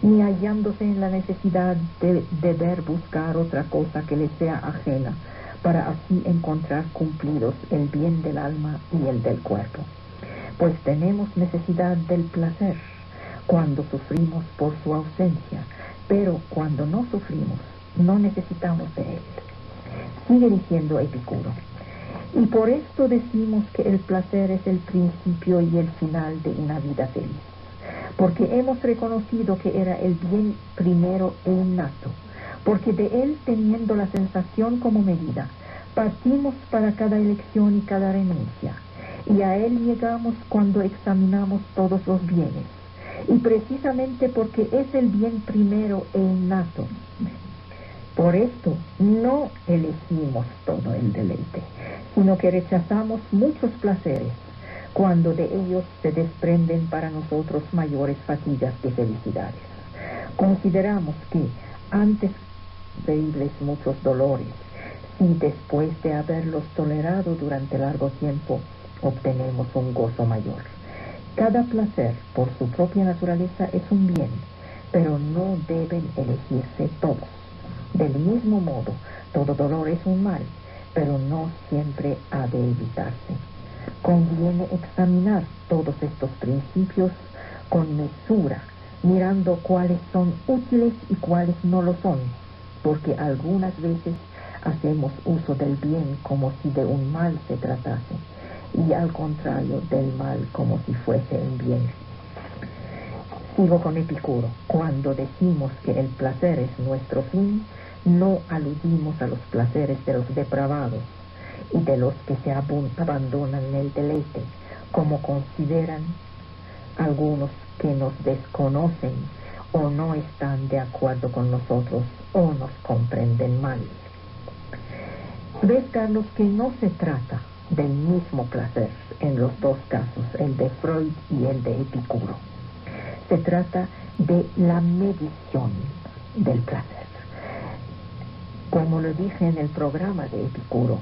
ni hallándose en la necesidad de deber buscar otra cosa que le sea ajena, para así encontrar cumplidos el bien del alma y el del cuerpo. Pues tenemos necesidad del placer cuando sufrimos por su ausencia, pero cuando no sufrimos, no necesitamos de él. Sigue diciendo Epicuro. Y por esto decimos que el placer es el principio y el final de una vida feliz, porque hemos reconocido que era el bien primero e innato, porque de él, teniendo la sensación como medida, partimos para cada elección y cada renuncia, y a él llegamos cuando examinamos todos los bienes, y precisamente porque es el bien primero e innato. Por esto no elegimos todo el deleite, sino que rechazamos muchos placeres, cuando de ellos se desprenden para nosotros mayores fatigas que felicidades. Consideramos que antes de muchos dolores, si después de haberlos tolerado durante largo tiempo, obtenemos un gozo mayor. Cada placer, por su propia naturaleza, es un bien, pero no deben elegirse todos. Del mismo modo, todo dolor es un mal, pero no siempre ha de evitarse. Conviene examinar todos estos principios con mesura, mirando cuáles son útiles y cuáles no lo son, porque algunas veces hacemos uso del bien como si de un mal se tratase, y al contrario del mal como si fuese un bien. Sigo con Epicuro. Cuando decimos que el placer es nuestro fin, no aludimos a los placeres de los depravados y de los que se abandonan en el deleite, como consideran algunos que nos desconocen o no están de acuerdo con nosotros o nos comprenden mal. ¿Ves, Carlos, que no se trata del mismo placer en los dos casos, el de Freud y el de Epicuro? Se trata de la medición del placer. Como lo dije en el programa de Epicuro,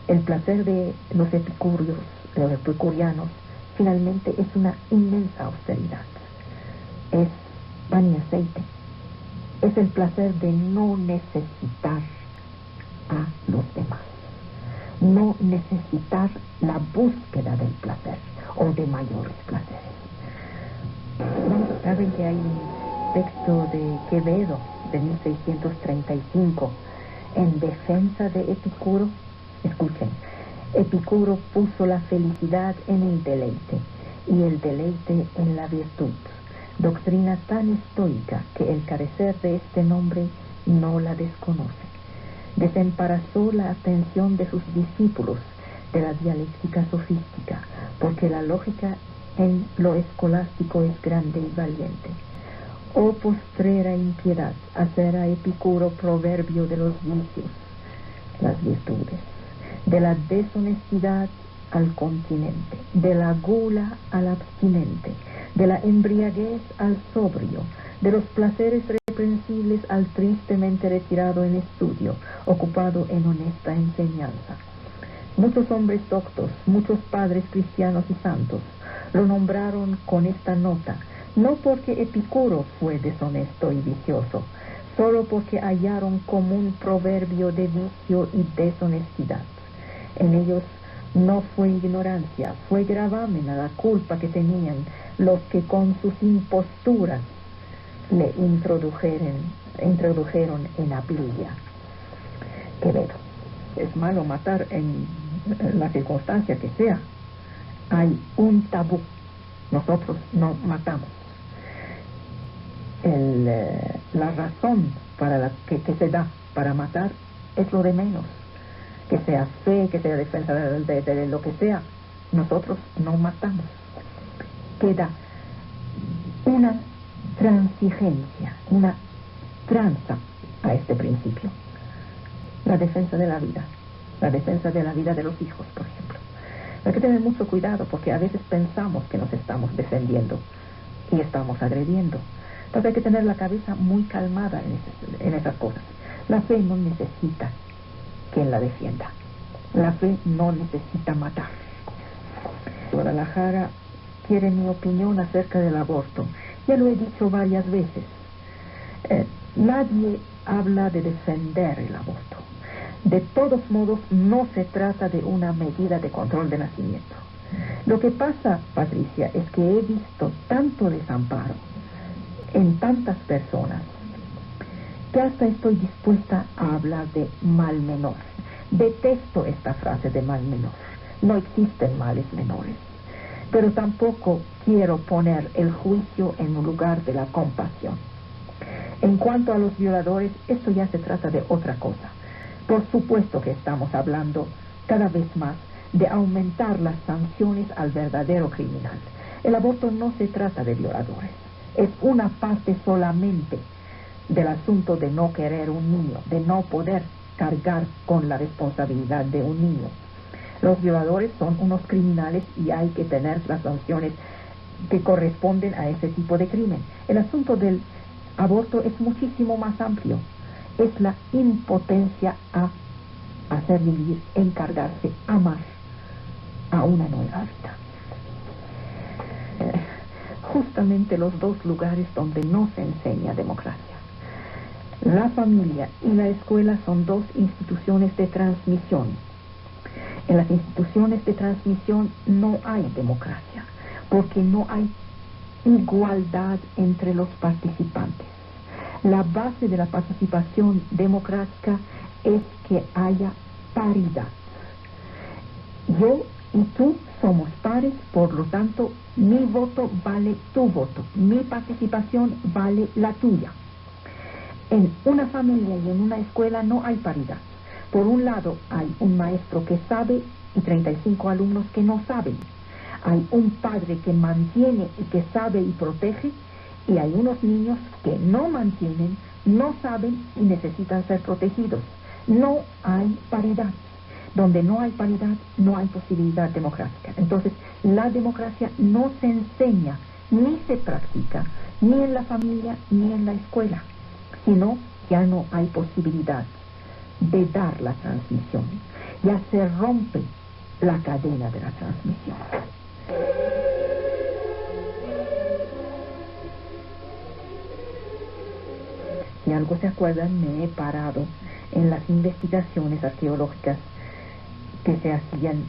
el placer de los epicurianos, finalmente es una inmensa austeridad. Es pan y aceite. Es el placer de no necesitar no necesitar la búsqueda del placer o de mayores placeres. Saben que hay un texto de Quevedo de 1635 en defensa de Epicuro. Escuchen, Epicuro puso la felicidad en el deleite y el deleite en la virtud, doctrina tan estoica que el carecer de este nombre no la desconoce. Desembarazó la atención de sus discípulos de la dialéctica sofística, porque la lógica en lo escolástico es grande y valiente. Oh postrera impiedad, hacer a Epicuro proverbio de los vicios, las virtudes, de la deshonestidad al continente, de la gula al abstinente, de la embriaguez al sobrio, de los placeres reprensibles al tristemente retirado en estudio, ocupado en honesta enseñanza. Muchos hombres doctos, muchos padres cristianos y santos, lo nombraron con esta nota, no porque Epicuro fue deshonesto y vicioso, solo porque hallaron común proverbio de vicio y deshonestidad. En ellos no fue ignorancia, fue gravamen a la culpa que tenían los que con sus imposturas le introdujeron en habilidad. Quevedo. Es malo matar en la circunstancia que sea. Hay un tabú. Nosotros no matamos. La razón para que se da para matar es lo de menos. Que sea fe, que sea defensa de lo que sea, nosotros no matamos. Queda una transigencia, una tranza a este principio. La defensa de la vida, la defensa de la vida de los hijos, por ejemplo. Hay que tener mucho cuidado porque a veces pensamos que nos estamos defendiendo y estamos agrediendo. Entonces hay que tener la cabeza muy calmada en esas cosas. La fe no necesita quien la defienda. La fe no necesita matar. Guadalajara quiere mi opinión acerca del aborto. Ya lo he dicho varias veces. Nadie habla de defender el aborto. De todos modos, no se trata de una medida de control de nacimiento. Lo que pasa, Patricia, es que he visto tanto desamparo en tantas personas que hasta estoy dispuesta a hablar de mal menor. Detesto esta frase de mal menor. No existen males menores. Pero tampoco quiero poner el juicio en un lugar de la compasión. En cuanto a los violadores, esto ya se trata de otra cosa. Por supuesto que estamos hablando cada vez más de aumentar las sanciones al verdadero criminal. El aborto no se trata de violadores. Es una parte solamente del asunto de no querer un niño, de no poder cargar con la responsabilidad de un niño. Los violadores son unos criminales y hay que tener las sanciones que corresponden a ese tipo de crimen. El asunto del aborto es muchísimo más amplio. Es la impotencia a hacer vivir, encargarse, amar a una nueva vida. Justamente los dos lugares donde no se enseña democracia. La familia y la escuela son dos instituciones de transmisión. En las instituciones de transmisión no hay democracia, porque no hay igualdad entre los participantes. La base de la participación democrática es que haya paridad. Yo y tú somos pares, por lo tanto, mi voto vale tu voto, mi participación vale la tuya. En una familia y en una escuela no hay paridad. Por un lado, hay un maestro que sabe y 35 alumnos que no saben. Hay un padre que mantiene y que sabe y protege, y hay unos niños que no mantienen, no saben y necesitan ser protegidos. No hay paridad. Donde no hay paridad, no hay posibilidad democrática. Entonces, la democracia no se enseña, ni se practica, ni en la familia, ni en la escuela, sino ya no hay posibilidad de dar la transmisión. Ya se rompe la cadena de la transmisión. Si algo se acuerdan, me he parado en las investigaciones arqueológicas que se hacían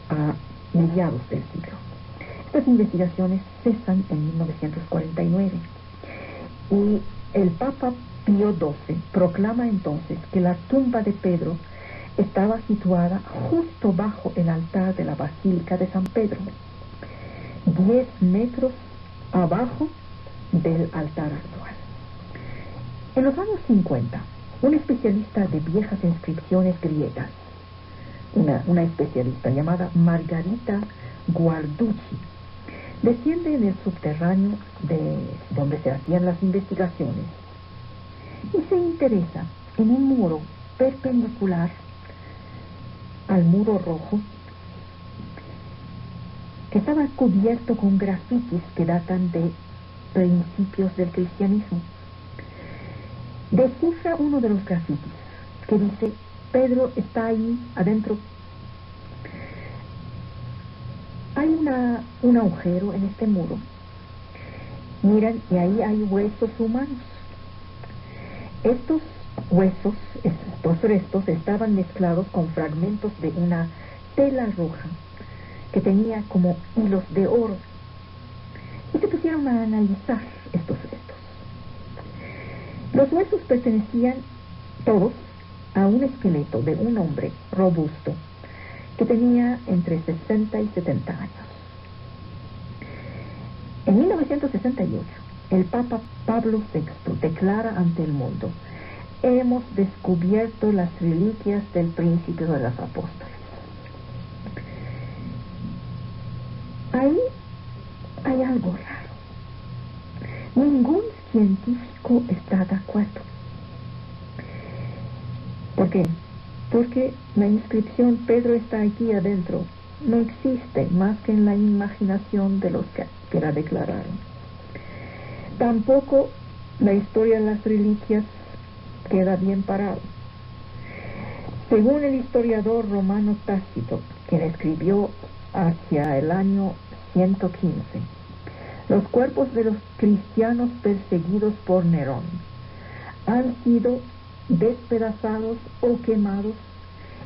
a mediados del siglo. Estas investigaciones cesan en 1949 y el Papa Pío XII proclama entonces que la tumba de Pedro estaba situada justo bajo el altar de la Basílica de San Pedro, 10 metros abajo del altar actual. En los años 50, un especialista de viejas inscripciones griegas, una especialista llamada Margarita Guarducci, desciende en el subterráneo de donde se hacían las investigaciones y se interesa en un muro perpendicular al muro rojo que estaba cubierto con grafitis que datan de principios del cristianismo. Descifra uno de los grafitis que dice: Pedro está ahí adentro. Hay un agujero en este muro. Miran, y ahí hay huesos humanos. Estos huesos, estos restos, estaban mezclados con fragmentos de una tela roja que tenía como hilos de oro. Y se pusieron a analizar estos restos. Los huesos pertenecían todos a un esqueleto de un hombre robusto que tenía entre 60 y 70 años. En 1968, el Papa Pablo VI declara ante el mundo: hemos descubierto las reliquias del Príncipe de los Apóstoles. Ahí hay algo raro. Ningún científico está de acuerdo. ¿Por qué? Porque la inscripción "Pedro está aquí adentro" no existe más que en la imaginación de los que la declararon. Tampoco la historia de las reliquias queda bien parado. Según el historiador romano Tácito, quien escribió hacia el año 115, los cuerpos de los cristianos perseguidos por Nerón han sido despedazados o quemados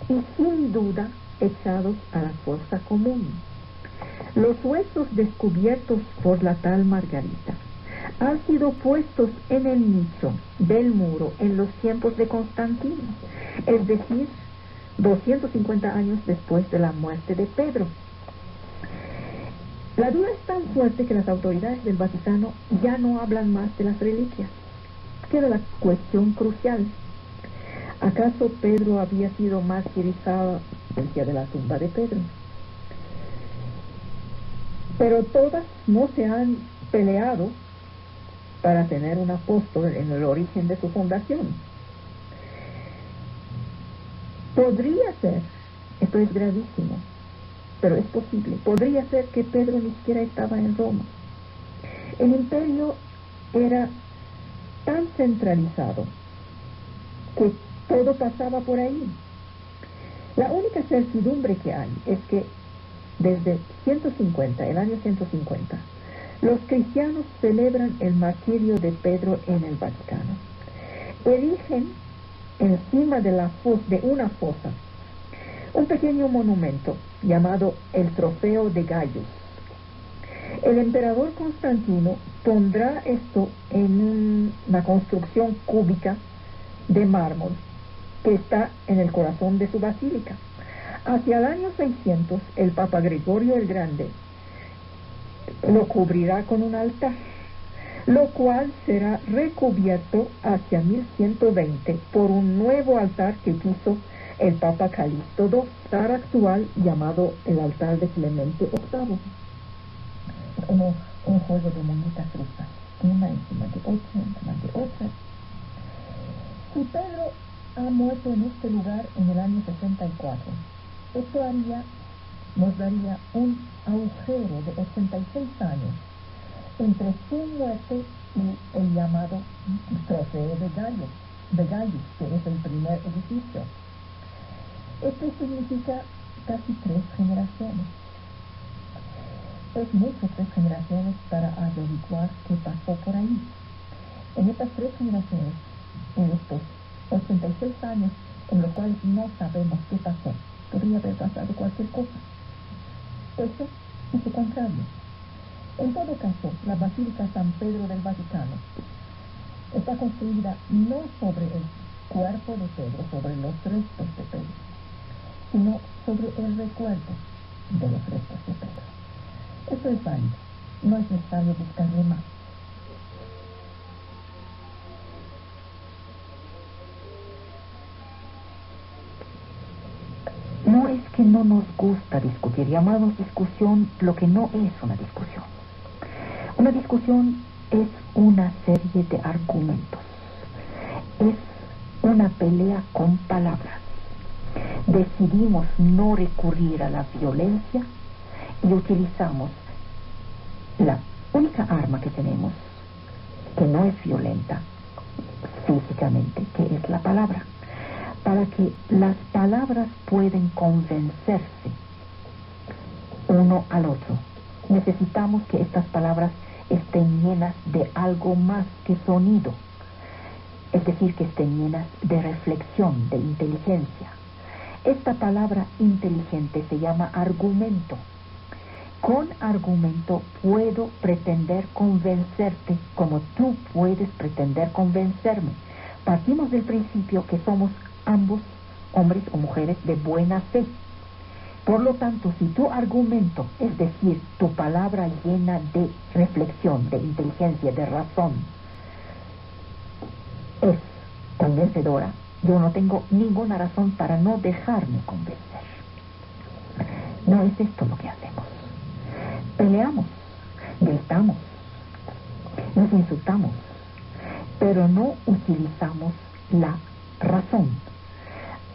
y sin duda echados a la fosa común. Los huesos descubiertos por la tal Margarita han sido puestos en el nicho del muro en los tiempos de Constantino, es decir, 250 años después de la muerte de Pedro. La duda es tan fuerte que las autoridades del Vaticano ya no hablan más de las reliquias. Queda la cuestión crucial: ¿acaso Pedro había sido martirizado el día de la tumba de Pedro? Pero todas no se han peleado para tener un apóstol en el origen de su fundación. Podría ser, esto es gravísimo, pero es posible, podría ser que Pedro ni siquiera estaba en Roma. El imperio era tan centralizado que todo pasaba por ahí. La única certidumbre que hay es que desde el año 150, los cristianos celebran el martirio de Pedro en el Vaticano. Erigen encima de una fosa un pequeño monumento llamado el Trofeo de Gaius. El emperador Constantino pondrá esto en una construcción cúbica de mármol que está en el corazón de su basílica. Hacia el año 600, el Papa Gregorio el Grande lo cubrirá con un altar, lo cual será recubierto hacia 1120 por un nuevo altar que quiso el Papa Calixto II, altar actual llamado el altar de Clemente VIII. Como un juego de muñecas rusas, una encima de otra. Si Pedro ha muerto en este lugar en el año 64, esto nos daría un agujero de 86 años entre su muerte y el llamado Trofeo de Gaius, que es el primer edificio. Esto significa casi 3 generaciones. Es mucho 3 generaciones para averiguar qué pasó por ahí. En estas 3 generaciones, en estos 86 años en los cuales no sabemos qué pasó, podría haber pasado cualquier cosa. Eso y su contrario. En todo caso, la Basílica San Pedro del Vaticano está construida no sobre el cuerpo de Pedro, sobre los restos de Pedro, sino sobre el recuerdo de los restos de Pedro. Eso es válido, no es necesario buscarle más. No es que no nos gusta discutir, llamamos discusión lo que no es una discusión. Una discusión es una serie de argumentos, es una pelea con palabras. Decidimos no recurrir a la violencia y utilizamos la única arma que tenemos, que no es violenta físicamente, que es la palabra. Para que las palabras puedan convencerse uno al otro, necesitamos que estas palabras estén llenas de algo más que sonido, es decir, que estén llenas de reflexión, de inteligencia. Esta palabra inteligente se llama argumento. Con argumento puedo pretender convencerte como tú puedes pretender convencerme. Partimos del principio que somos ambos hombres o mujeres de buena fe. Por lo tanto, si tu argumento, es decir, tu palabra llena de reflexión, de inteligencia, de razón, es convencedora, yo no tengo ninguna razón para no dejarme convencer. No es esto lo que hacemos. Peleamos, gritamos, nos insultamos, pero no utilizamos la razón.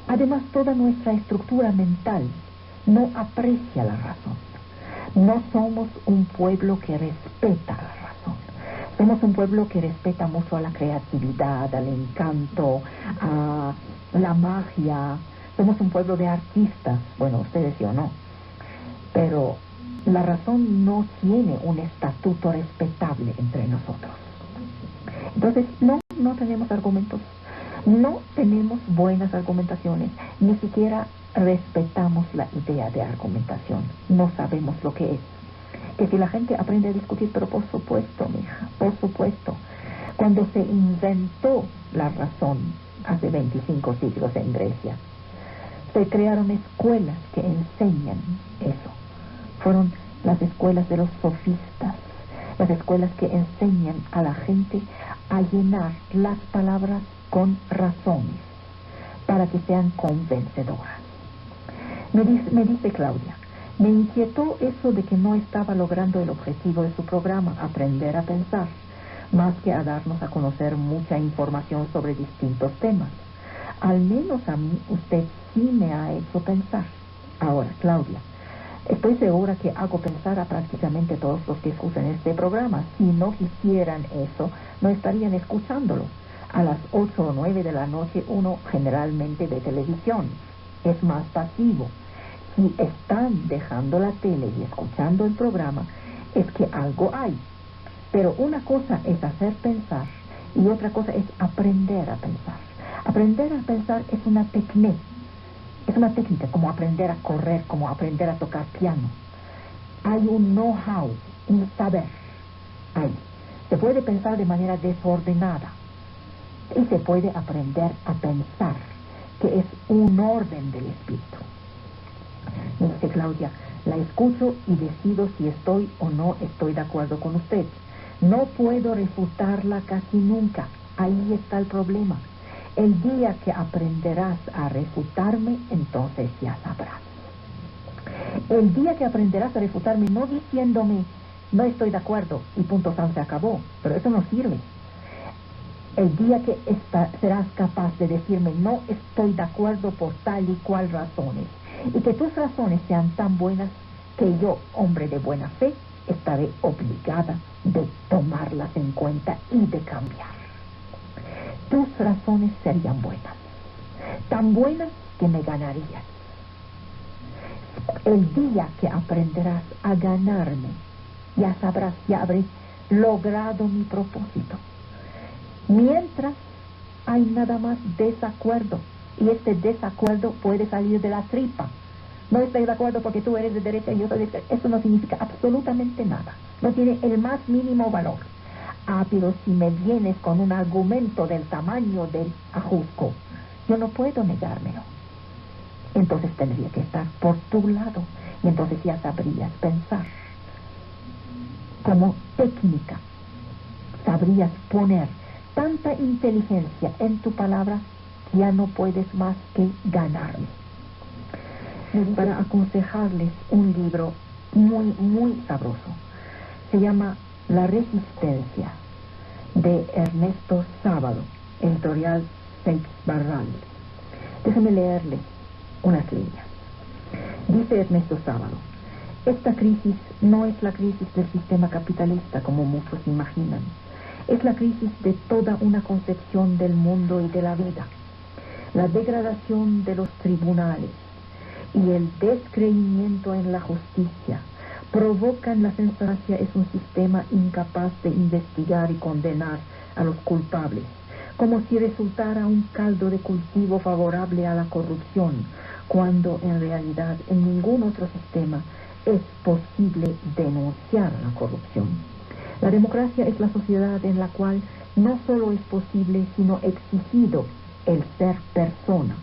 Además, toda nuestra estructura mental no aprecia la razón. No somos un pueblo que respeta la razón. Somos un pueblo que respeta mucho a la creatividad, al encanto, a la magia. Somos un pueblo de artistas. Bueno, ustedes sí o no. Pero la razón no tiene un estatuto respetable entre nosotros. Entonces, no tenemos argumentos. No tenemos buenas argumentaciones, ni siquiera respetamos la idea de argumentación. No sabemos lo que es. Que si la gente aprende a discutir, pero por supuesto, mija, por supuesto. Cuando se inventó la razón, hace 25 siglos en Grecia, se crearon escuelas que enseñan eso. Fueron las escuelas de los sofistas, las escuelas que enseñan a la gente a llenar las palabras con razones para que sean convencedoras. Me dice Claudia, me inquietó eso de que no estaba logrando el objetivo de su programa, aprender a pensar, más que a darnos a conocer mucha información sobre distintos temas. Al menos a mí usted sí me ha hecho pensar. Ahora, Claudia, estoy segura que hago pensar a prácticamente todos los que escuchan este programa. Si no quisieran eso, no estarían escuchándolo. A las 8 o 9 de la noche uno generalmente ve televisión. Es más pasivo. Si están dejando la tele y escuchando el programa, es que algo hay. Pero una cosa es hacer pensar y otra cosa es aprender a pensar. Aprender a pensar es una técnica. Es una técnica, como aprender a correr, como aprender a tocar piano. Hay un know-how, un saber ahí. Se puede pensar de manera desordenada y se puede aprender a pensar, que es un orden del espíritu. Me dice Claudia, la escucho y decido si estoy o no estoy de acuerdo con usted. No puedo refutarla casi nunca. Ahí está el problema. El día que aprenderás a refutarme, entonces ya sabrás. El día que aprenderás a refutarme, no diciéndome, no estoy de acuerdo, y punto, se acabó. Pero eso no sirve. El día que serás capaz de decirme, no estoy de acuerdo por tal y cual razones, y que tus razones sean tan buenas que yo, hombre de buena fe, estaré obligada de tomarlas en cuenta y de cambiar. Tus razones serían buenas, tan buenas que me ganarías. El día que aprenderás a ganarme, ya sabrás, ya habré logrado mi propósito. Mientras hay nada más desacuerdo, y este desacuerdo puede salir de la tripa, No estoy de acuerdo porque tú eres de derecha y yo soy de izquierda. Eso no significa absolutamente nada. No tiene el más mínimo valor. Ah, pero si me vienes con un argumento del tamaño del ajusco, yo no puedo negármelo. Entonces tendría que estar por tu lado. Y entonces ya sabrías pensar. Como técnica, sabrías poner tanta inteligencia en tu palabra que ya no puedes más que ganarme. Para aconsejarles un libro muy, muy sabroso. Se llama La Resistencia, de Ernesto Sábado, editorial Seix Barral. Déjenme leerles unas líneas. Dice Ernesto Sábado: esta crisis no es la crisis del sistema capitalista como muchos imaginan. Es la crisis de toda una concepción del mundo y de la vida. La degradación de los tribunales y el descreimiento en la justicia provocan la sensación que es un sistema incapaz de investigar y condenar a los culpables, como si resultara un caldo de cultivo favorable a la corrupción, cuando en realidad en ningún otro sistema es posible denunciar la corrupción. La democracia es la sociedad en la cual no solo es posible, sino exigido el ser persona.